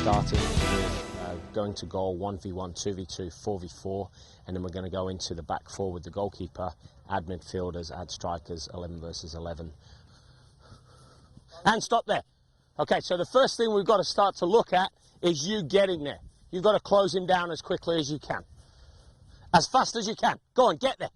starting with going to goal 1v1, 2v2, 4v4, and then we're going to go into the back four with the goalkeeper, add midfielders, add strikers, 11 versus 11. And stop there. Okay, so the first thing we've got to start to look at is you getting there. You've got to close him down as quickly as you can. As fast as you can. Go on, get there.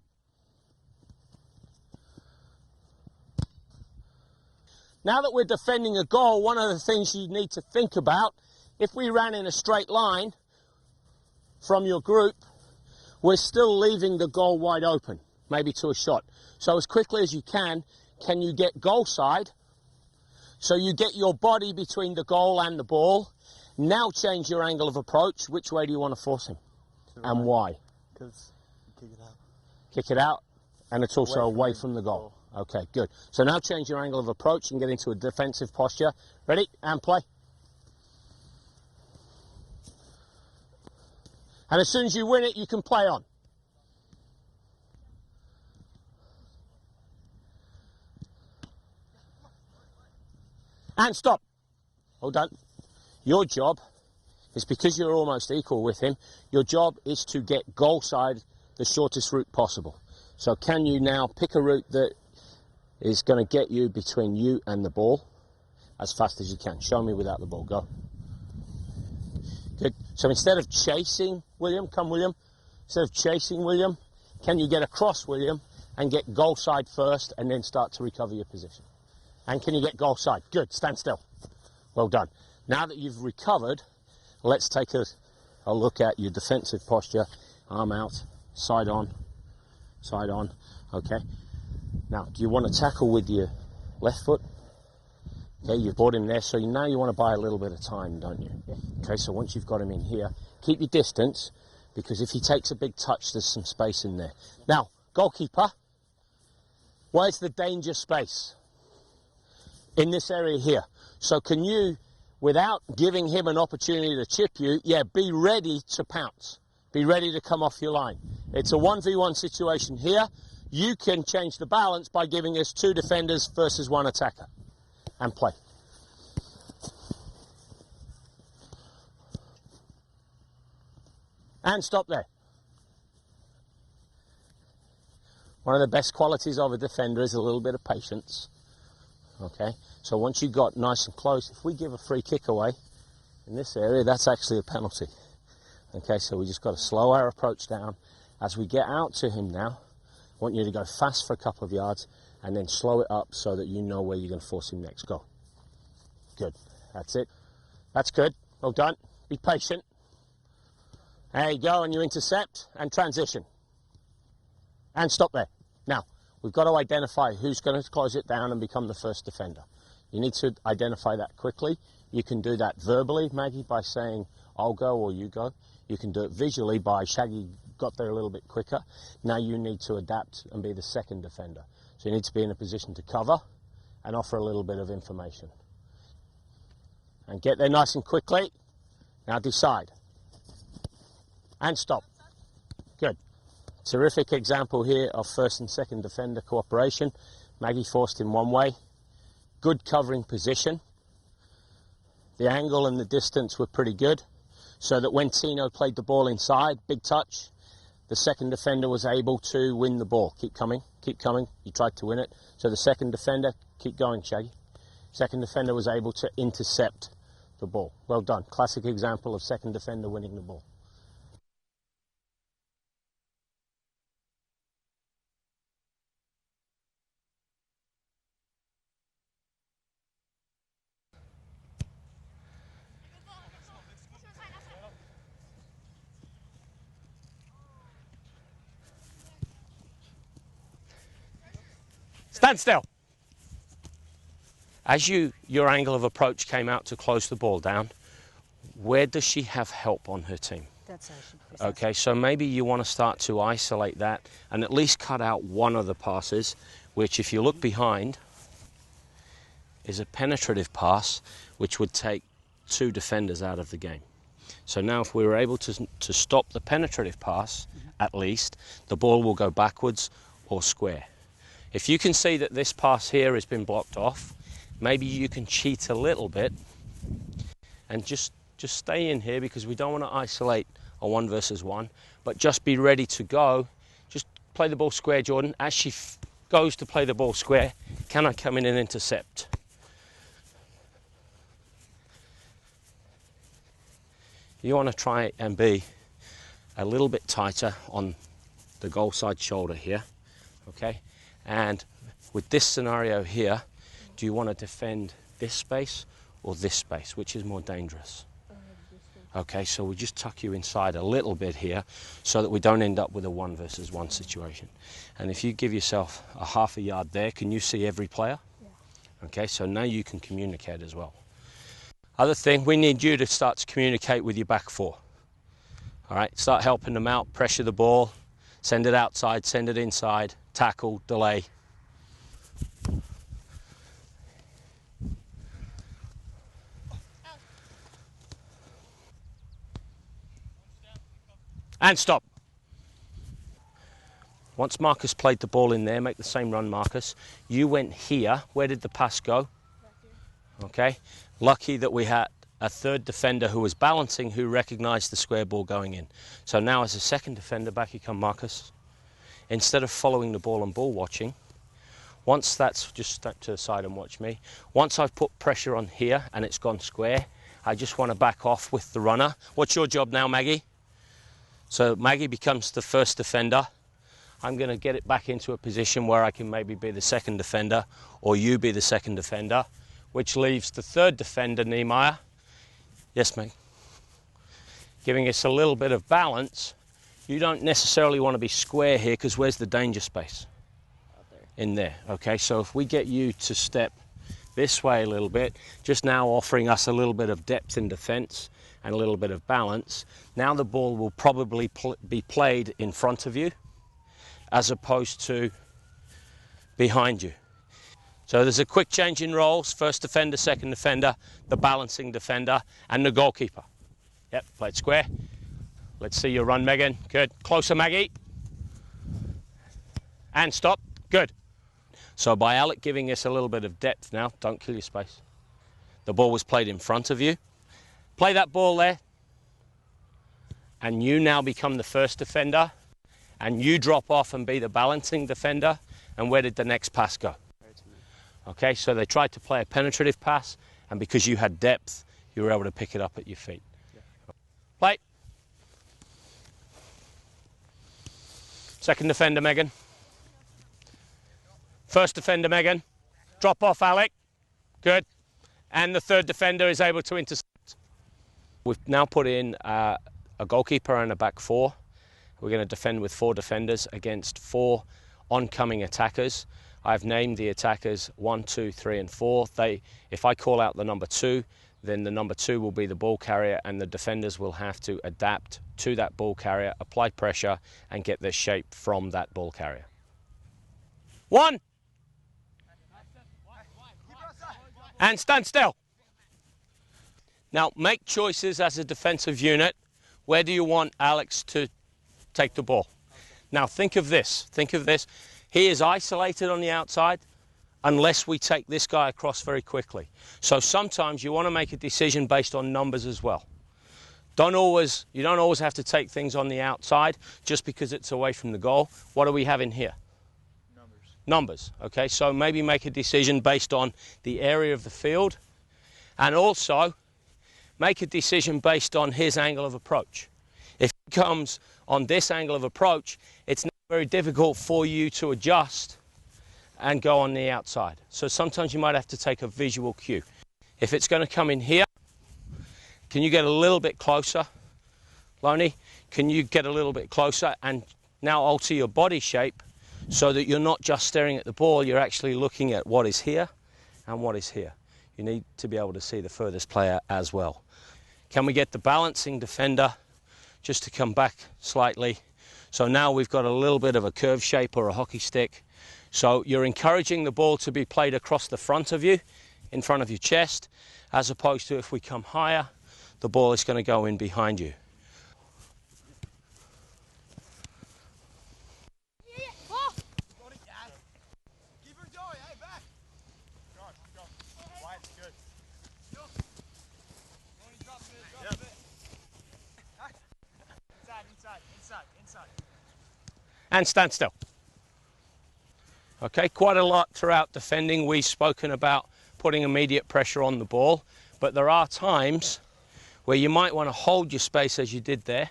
Now that we're defending a goal, one of the things you need to think about, if we ran in a straight line from your group, we're still leaving the goal wide open, maybe to a shot. So as quickly as you can you get goal side? So you get your body between the goal and the ball. Now change your angle of approach. Which way do you want to force him? And why? Because kick it out. Kick it out, and it's also away from the goal. Okay, good. So now change your angle of approach and get into a defensive posture. Ready? And play. And as soon as you win it, you can play on. And stop. Well done. Your job is, because you're almost equal with him, your job is to get goal side the shortest route possible. So can you now pick a route that is going to get you between you and the ball as fast as you can? Show me without the ball. Go. Good. So instead of chasing William, come William, instead of chasing William, can you get across William and get goal side first and then start to recover your position? And can you get goal side? Good. Stand still. Well done. Now that you've recovered, let's take a look at your defensive posture. Arm out, side on, side on. Okay. Now, do you want to tackle with your left foot? Okay, you've brought him there, so now you want to buy a little bit of time, don't you? Okay, so once you've got him in here, keep your distance, because if he takes a big touch, there's some space in there. Now, goalkeeper, where's the danger space? In this area here. So can you, without giving him an opportunity to chip you, be ready to pounce. Be ready to come off your line. It's a 1v1 situation here. You can change the balance by giving us 2 defenders versus 1 attacker. And play. And stop there. One of the best qualities of a defender is a little bit of patience. Okay, so once you got nice and close, if we give a free kick away in this area, that's actually a penalty. Okay, so we just got to slow our approach down. As we get out to him now, I want you to go fast for a couple of yards and then slow it up so that you know where you're going to force him next. Go. Good. That's it. That's good. Well done. Be patient. There you go, and you intercept and transition. And stop there. Now, we've got to identify who's going to close it down and become the first defender. You need to identify that quickly. You can do that verbally, Maggie, by saying, I'll go or you go. You can do it visually by Shaggy got there a little bit quicker. Now you need to adapt and be the second defender. So you need to be in a position to cover and offer a little bit of information. And get there nice and quickly. Now decide. And stop. Good. Terrific example here of first and second defender cooperation. Maggie forced him one way. Good covering position. The angle and the distance were pretty good, so that when Tino played the ball inside, big touch, the second defender was able to win the ball. Keep coming, keep coming. You tried to win it. So the second defender, keep going, Shaggy. Second defender was able to intercept the ball. Well done. Classic example of second defender winning the ball. Stand still. As your angle of approach came out to close the ball down, where does she have help on her team? That's how she plays. Okay, so maybe you want to start to isolate that and at least cut out one of the passes, which if you look behind, is a penetrative pass, which would take 2 defenders out of the game. So now if we were able to stop the penetrative pass, at least, the ball will go backwards or square. If you can see that this pass here has been blocked off, maybe you can cheat a little bit and just just stay in here because we don't want to isolate a 1 versus 1, but just be ready to go. Just play the ball square, Jordan. As she goes to play the ball square, can I come in and intercept? You want to try and be a little bit tighter on the goal side shoulder here, okay? And with this scenario here, do you want to defend this space or this space? Which is more dangerous? Okay, so we just tuck you inside a little bit here so that we don't end up with a 1 versus 1 situation. And if you give yourself a half a yard there, can you see every player? Yeah. Okay, so now you can communicate as well. Other thing, we need you to start to communicate with your back four. All right, start helping them out, pressure the ball, send it outside, send it inside, tackle, delay. And stop. Once Marcus played the ball in there, make the same run, Marcus. You went here. Where did the pass go? Okay. Lucky that we had a third defender who was balancing, who recognised the square ball going in. So now as a second defender, back you come, Marcus. Instead of following the ball and ball watching, once that's, just step to the side and watch me. Once I've put pressure on here and it's gone square, I just want to back off with the runner. What's your job now, Maggie? So Maggie becomes the first defender. I'm going to get it back into a position where I can maybe be the second defender, or you be the second defender, which leaves the third defender, Nehemiah. Yes, mate. Giving us a little bit of balance. You don't necessarily want to be square here, because where's the danger space? Out there. In there. Okay, so if we get you to step this way a little bit, just now offering us a little bit of depth in defence and a little bit of balance, now the ball will probably be played in front of you as opposed to behind you. So there's a quick change in roles: first defender, second defender, the balancing defender, and the goalkeeper. Yep, play it square. Let's see your run, Megan. Good. Closer, Maggie. And stop. Good. So by Alec giving us a little bit of depth now, don't kill your space. The ball was played in front of you. Play that ball there. And you now become the first defender. And you drop off and be the balancing defender. And where did the next pass go? Okay, so they tried to play a penetrative pass, and because you had depth, you were able to pick it up at your feet. Yeah. Play. Second defender, Megan. First defender, Megan. Drop off, Alec. Good. And the third defender is able to intercept. We've now put in a goalkeeper and a back four. We're going to defend with 4 defenders against 4 oncoming attackers. I've named the attackers 1, 2, 3, and 4. If I call out the number 2, then the number 2 will be the ball carrier, and the defenders will have to adapt to that ball carrier, apply pressure, and get their shape from that ball carrier. 1. And stand still. Now make choices as a defensive unit. Where do you want Alex to take the ball? Now think of this. Think of this. He is isolated on the outside unless we take this guy across very quickly. So sometimes you want to make a decision based on numbers as well. You don't always have to take things on the outside just because it's away from the goal. What do we have in here? Numbers. Okay, so maybe make a decision based on the area of the field, and also make a decision based on his angle of approach. If he comes on this angle of approach, it's not very difficult for you to adjust and go on the outside. So sometimes you might have to take a visual cue. If it's going to come in here, can you get a little bit closer? Lonnie, can you get a little bit closer and now alter your body shape so that you're not just staring at the ball, you're actually looking at what is here and what is here. You need to be able to see the furthest player as well. Can we get the balancing defender just to come back slightly? So now we've got a little bit of a curve shape or a hockey stick. So you're encouraging the ball to be played across the front of you, in front of your chest, as opposed to if we come higher, the ball is going to go in behind you. and stand still. Okay, quite a lot throughout defending we've spoken about putting immediate pressure on the ball, but there are times where you might want to hold your space as you did there,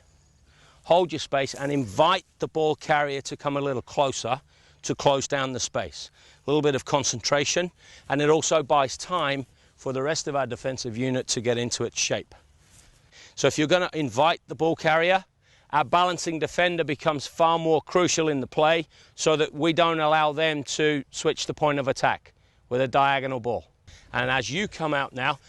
hold your space and invite the ball carrier to come a little closer to close down the space. A little bit of concentration, and it also buys time for the rest of our defensive unit to get into its shape. So if you're going to invite the ball carrier, our balancing defender becomes far more crucial in the play so that we don't allow them to switch the point of attack with a diagonal ball. And as you come out now,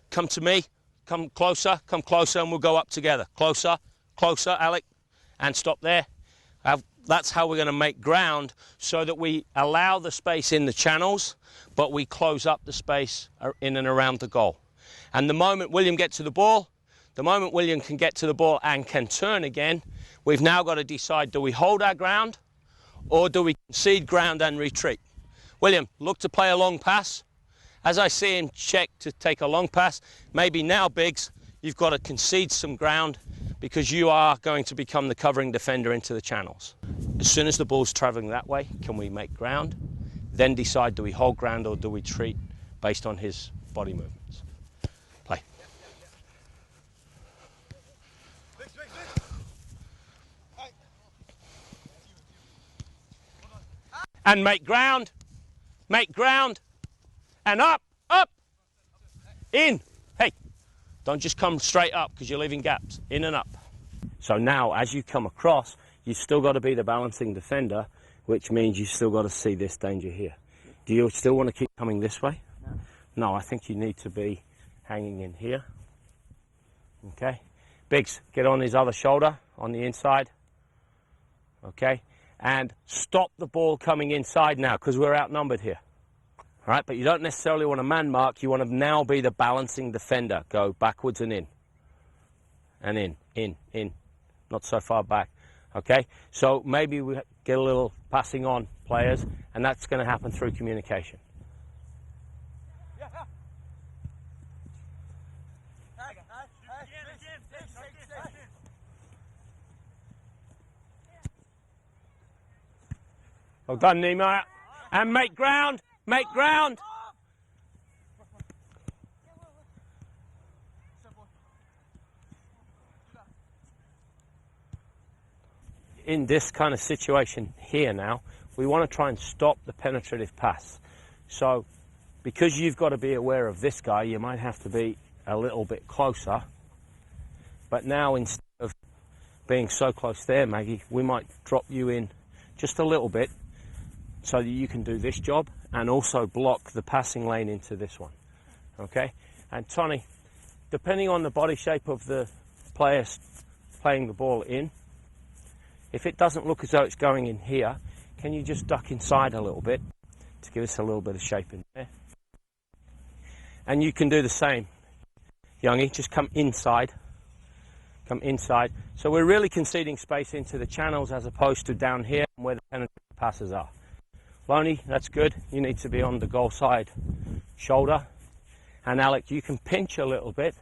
come to me, come closer, and we'll go up together. Closer, closer, Alec, and stop there. That's how we're going to make ground so that we allow the space in the channels, but we close up the space in and around the goal. And the moment William gets to the ball, the moment William can get to the ball and can turn again, we've now got to decide, do we hold our ground or do we concede ground and retreat? William, look to play a long pass. As I see him check to take a long pass, maybe now, Biggs, you've got to concede some ground because you are going to become the covering defender into the channels. As soon as the ball's travelling that way, can we make ground? Then decide, do we hold ground or do we retreat based on his body movements? Play. And make ground, and up, in. Hey, don't just come straight up because you're leaving gaps, in and up. So now, as you come across, you've still got to be the balancing defender, which means you've still got to see this danger here. Do you still want to keep coming this way? No, I think you need to be hanging in here. Okay, Biggs, get on his other shoulder, on the inside. Okay, and stop the ball coming inside now because we're outnumbered here. All right, but you don't necessarily want to man mark. You want to now be the balancing defender. Go backwards and in. And in. Not so far back. Okay, so maybe we get a little passing on players, and that's going to happen through communication. Well done, Nehemiah. And make ground. Make ground. In this kind of situation here now, we want to try and stop the penetrative pass. So because you've got to be aware of this guy, you might have to be a little bit closer. But now, instead of being so close there, Maggie, we might drop you in just a little bit so that you can do this job and also block the passing lane into this one. Okay? And Tony, depending on the body shape of the player playing the ball in, if it doesn't look as though it's going in here, can you just duck inside a little bit to give us a little bit of shape in there? And you can do the same, Youngie, just come inside. Come inside. So we're really conceding space into the channels as opposed to down here where the penetrative passes are. Loney, that's good. You need to be on the goal side shoulder. And Alec, you can pinch a little bit.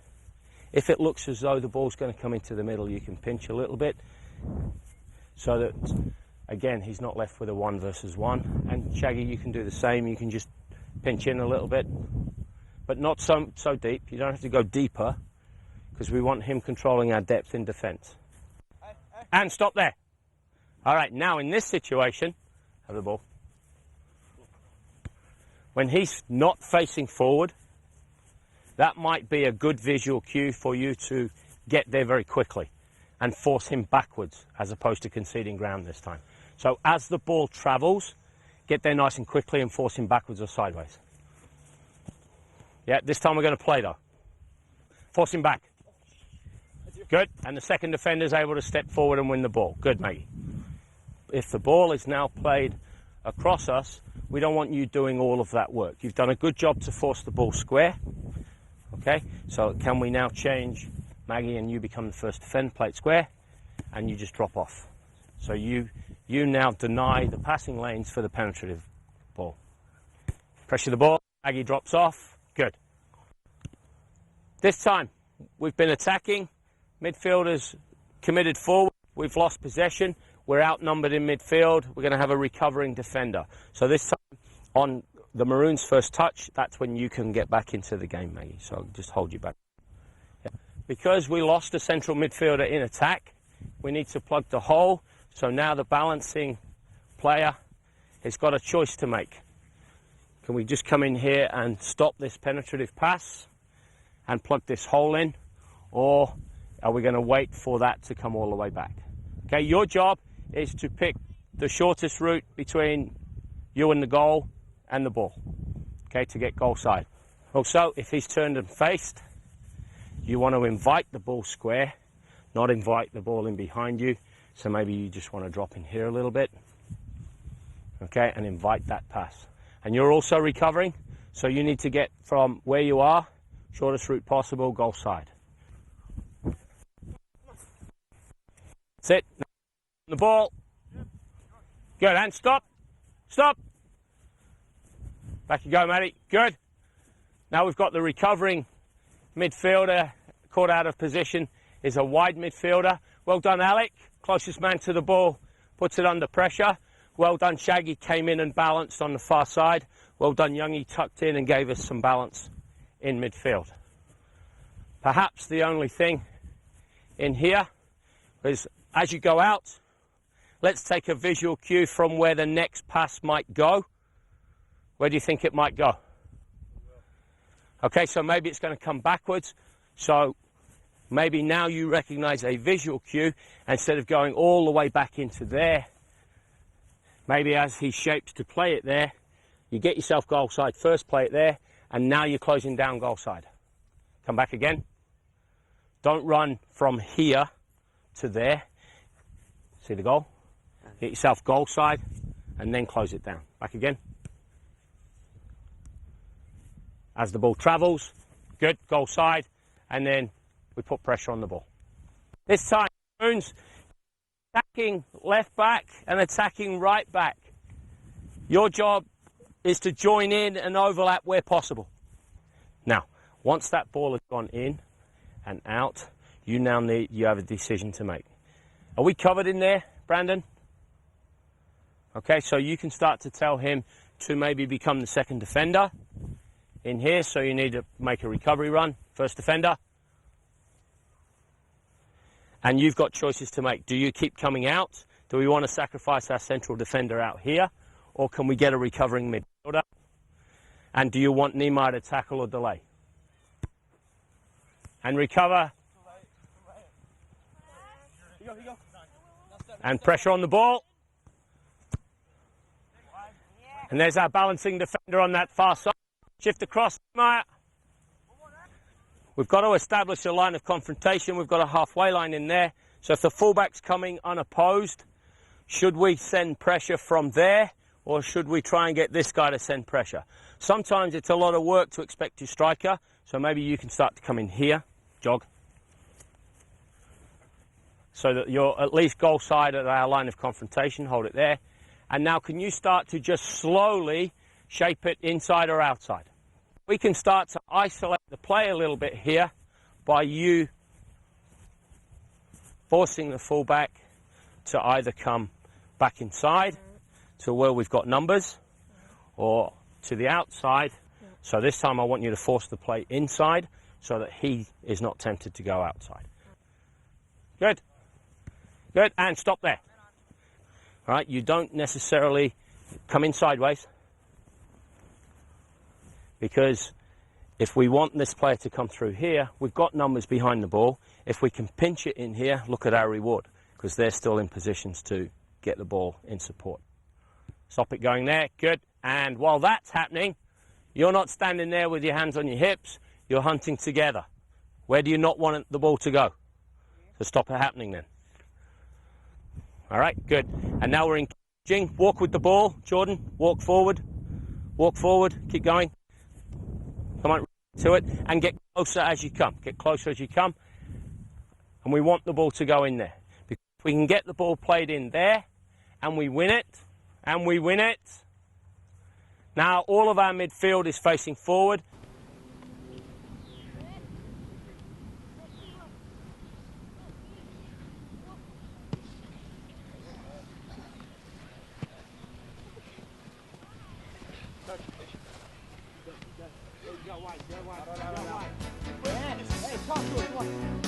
If it looks as though the ball's going to come into the middle, you can pinch a little bit so that, again, he's not left with a 1 versus 1. And Shaggy, you can do the same. You can just pinch in a little bit, but not so deep. You don't have to go deeper because we want him controlling our depth in defence. And stop there. All right, now in this situation, have the ball. When he's not facing forward, that might be a good visual cue for you to get there very quickly and force him backwards as opposed to conceding ground this time. So as the ball travels, get there nice and quickly and force him backwards or sideways. Yeah, this time we're going to play though. Force him back. Good, and the second defender is able to step forward and win the ball. Good, Maggie. If the ball is now played across us, we don't want you doing all of that work. You've done a good job to force the ball square. Okay, so can we now change Maggie and you become the first defender, play it square, and you just drop off. So you now deny the passing lanes for the penetrative ball. Pressure the ball, Maggie drops off, good. This time, we've been attacking, midfielders committed forward, we've lost possession, we're outnumbered in midfield, we're going to have a recovering defender. So this time, on the Maroons' first touch, that's when you can get back into the game, Maggie. So I'll just hold you back. Yeah. Because we lost a central midfielder in attack, we need to plug the hole. So now the balancing player has got a choice to make. Can we just come in here and stop this penetrative pass and plug this hole in? Or are we going to wait for that to come all the way back? Okay, your job is to pick the shortest route between you and the goal and the ball, okay, to get goal side. Also, if he's turned and faced, you want to invite the ball square, not invite the ball in behind you. So maybe you just want to drop in here a little bit, okay, and invite that pass. And you're also recovering, so you need to get from where you are, shortest route possible, goal side. Sit. The ball. Good, and stop. Stop. Back you go, Matty. Good. Now we've got the recovering midfielder caught out of position is a wide midfielder. Well done, Alec. Closest man to the ball puts it under pressure. Well done, Shaggy came in and balanced on the far side. Well done, Youngie tucked in and gave us some balance in midfield. Perhaps the only thing in here is as you go out, let's take a visual cue from where the next pass might go. Where do you think it might go? Okay, so maybe it's going to come backwards. So maybe now you recognize a visual cue instead of going all the way back into there. Maybe as he shapes to play it there, you get yourself goal side first, play it there, and now you're closing down goal side. Come back again. Don't run from here to there. See the goal? Get yourself goal side, and then close it down. Back again. As the ball travels, good, goal side, and then we put pressure on the ball. This time, Maroons attacking left back and attacking right back. Your job is to join in and overlap where possible. Now, once that ball has gone in and out, you have a decision to make. Are we covered in there, Brandon? Okay, so you can start to tell him to maybe become the second defender in here, so you need to make a recovery run, first defender. And you've got choices to make. Do you keep coming out? Do we want to sacrifice our central defender out here? Or can we get a recovering midfielder? And do you want Nehemiah to tackle or delay? And recover. And pressure on the ball. And there's our balancing defender on that far side. Shift across, Nehemiah. We've got to establish a line of confrontation. We've got a halfway line in there. So if the fullback's coming unopposed, should we send pressure from there, or should we try and get this guy to send pressure? Sometimes it's a lot of work to expect your striker, so maybe you can start to come in here, jog, so that you're at least goal side at our line of confrontation. Hold it there. And now can you start to just slowly shape it inside or outside? We can start to isolate the play a little bit here by you forcing the fullback to either come back inside to where we've got numbers or to the outside. So this time I want you to force the play inside so that he is not tempted to go outside. Good. Good. And stop there. All right, you don't necessarily come in sideways, because if we want this player to come through here, we've got numbers behind the ball. If we can pinch it in here, look at our reward, because they're still in positions to get the ball in support. Stop it going there. Good. And while that's happening, you're not standing there with your hands on your hips. You're hunting together. Where do you not want the ball to go? So stop it happening then. All right, good. And now we're engaging. Walk with the ball, Jordan. Walk forward. Walk forward. Keep going. Come on to it and get closer as you come. Get closer as you come. And we want the ball to go in there. Because if we can get the ball played in there and we win it, now all of our midfield is facing forward. Go wide, go wide, go wide. Hey, talk to us, come on.